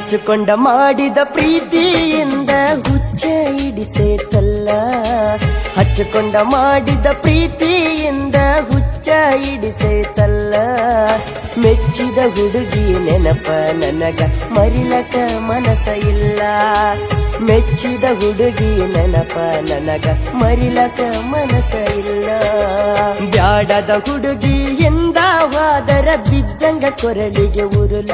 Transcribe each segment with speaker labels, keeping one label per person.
Speaker 1: ಹಚ್ಚಿಕೊಂಡ ಮಾಡಿದ ಪ್ರೀತಿಯಿಂದ ಹುಚ್ಚ ಹಿಡಿಸೇತಲ್ಲ. ಹಚ್ಚಿಕೊಂಡ ಮಾಡಿದ ಪ್ರೀತಿಯಿಂದ ಹುಚ್ಚ ಹಿಡಿಸೇತಲ್ಲ. ಮೆಚ್ಚಿದ ಹುಡುಗಿ ನೆನಪ ನನಗ ಮರಿಲಕ ಮನಸ ಇಲ್ಲ. ಮೆಚ್ಚಿದ ಹುಡುಗಿ ನೆನಪ ನನಗ ಮರಿಲಕ ಮನಸ ಇಲ್ಲ. ಬ್ಯಾಡದ ಹುಡುಗಿ ಎಂದವಾದರ ಬಿದ್ದಂಗ ಕೊರಳಿಗೆ ಉರುಲ.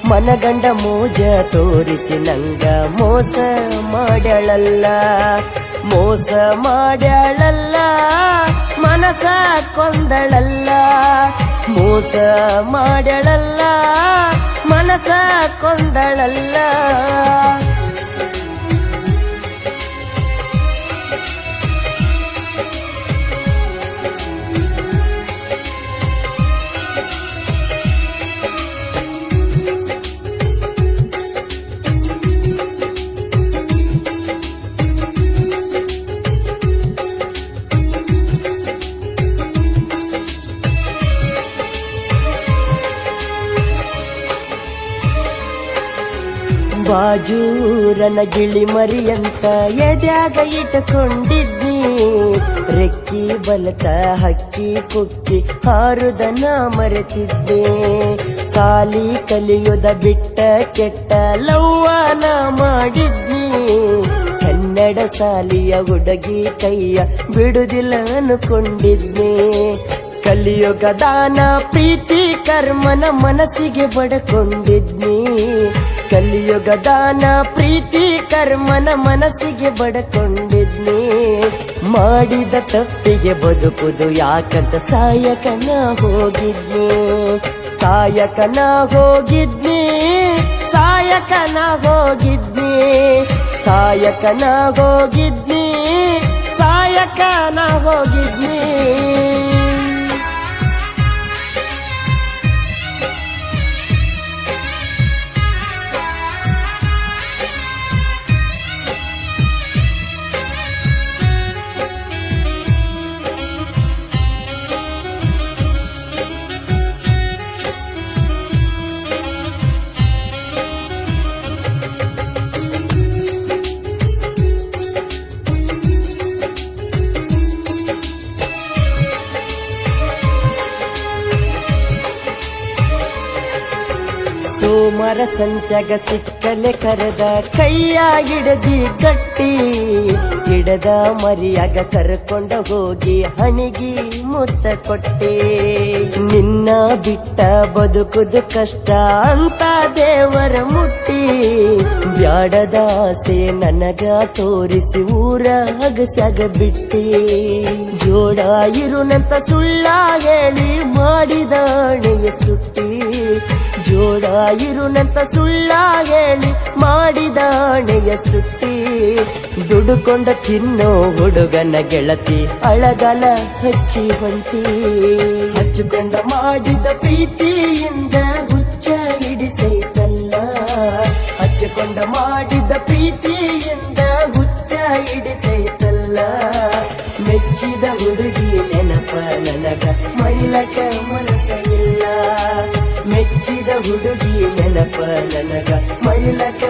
Speaker 1: ಮನಗಂಡ ಮೋಜ ತೋರಿಸಿ ನಂಗ ಮೋಸ ಮಾಡ್ಯಾಳಲ್ಲ. ಮೋಸ ಮಾಡ್ಯಾಳಲ್ಲ, ಮನಸ ಕೊಂದಳಲ್ಲ. ಮೋಸ ಮಾಡ್ಯಾಳಲ್ಲ, ಮನಸ ಕೊಂದಳಲ್ಲ. ಬಾಜೂರನ ಗಿಳಿ ಮರಿಯಂತ ಎದ್ಯಾಗ ಇಟ್ಟುಕೊಂಡಿದ್ನಿ. ರೆಕ್ಕಿ ಬಲತ ಹಕ್ಕಿ ಕುಕ್ಕಿ ಹಾರುದನ ಮರೆತಿದ್ದೆ. ಸಾಲಿ ಕಲಿಯುದ ಬಿಟ್ಟ ಕೆಟ್ಟ ಲವ್ವನ ಮಾಡಿದ್ನಿ. ಕನ್ನಡ ಸಾಲಿಯ ಹುಡುಗಿ ಕೈಯ ಬಿಡುದಿಲ್ಲ ಅನ್ಕೊಂಡಿದ್ನಿ. ಕಲಿಯುಗದಾನ ಪ್ರೀತಿ ಕರ್ಮನ ಮನಸ್ಸಿಗೆ ಬಡಕೊಂಡಿದ್ನಿ. ಕಲಿಯುಗದಾನ ಪ್ರೀತಿ ಕರ್ಮನ ಮನಸ್ಸಿಗೆ ಬಡಕೊಂಡಿದ್ನಿ. ಮಾಡಿದ ತಪ್ಪಿಗೆ ಬದುಕುದು ಯಾಕಂತ ಸಾಯಕನ ಹೋಗಿದ್ನಿ. ಸಾಯಕನ ಹೋಗಿದ್ನಿ, ಸಾಯಕನ ಹೋಗಿದ್ನಿ, ಸಾಯಕನ ಹೋಗಿದ್ನಿ, ಸಾಯಕನ ಹೋಗಿದ್ನಿ. ಸೋಮರ ಸಂತ್ಯಾಗ ಸಿಕ್ಕಲೆ ಕರೆದ ಕೈಯ ಹಿಡದಿ ಗಟ್ಟಿ. ಹಿಡದ ಮರಿಯಾಗ ಕರ್ಕೊಂಡ ಹೋಗಿ ಹಣಿಗಿ ಮುತ್ತ ಕೊಟ್ಟೆ. ನಿನ್ನ ಬಿಟ್ಟ ಬದುಕುದು ಕಷ್ಟ ಅಂತ ದೇವರ ಮುಟ್ಟಿ. ಬ್ಯಾಡದ ಆಸೆ ನನಗ ತೋರಿಸಿ ಊರ ಹಗಸ್ಯಾಗ ಬಿಟ್ಟಿ. ಜೋಡ ಇರುನಂತ ಸುಳ್ಳ ಹೇಳಿ ಮಾಡಿದ ಅಣೆಯ ಸುಟ್ಟಿ. ಜೋಡ ಇರುನಂತ ಸುಳ್ಳ ಹೇಳಿ ಮಾಡಿದ ಅಣೆಯ ಸುಟ್ಟಿ. ದುಡುಕೊಂಡ ತಿನ್ನೋ ಹುಡುಗನ ಗೆಳತಿ ಅಳಗಲ ಹಚ್ಚಿ ಹೊಂಟಿ. ಹಚ್ಚಿಕೊಂಡ ಮಾಡಿದ ಪ್ರೀತಿಯಿಂದ ಹುಚ್ಚ ಹಿಡಿಸೈತಲ್ಲ. ಹಚ್ಚಿಕೊಂಡ ಮಾಡಿದ ಪ್ರೀತಿಯಿಂದ ಹುಚ್ಚ ಹಿಡಿಸೈತಲ್ಲ. ಮೆಚ್ಚಿದ ಹುಡುಗಿ ನೆನಪ ನನಗ ಮರಿಲಕ ಮನಸ ಇಲ್ಲ. ಮೆಚ್ಚಿದ ಹುಡುಗಿ ನೆನಪ ನನಗ ಮರಿಲಕ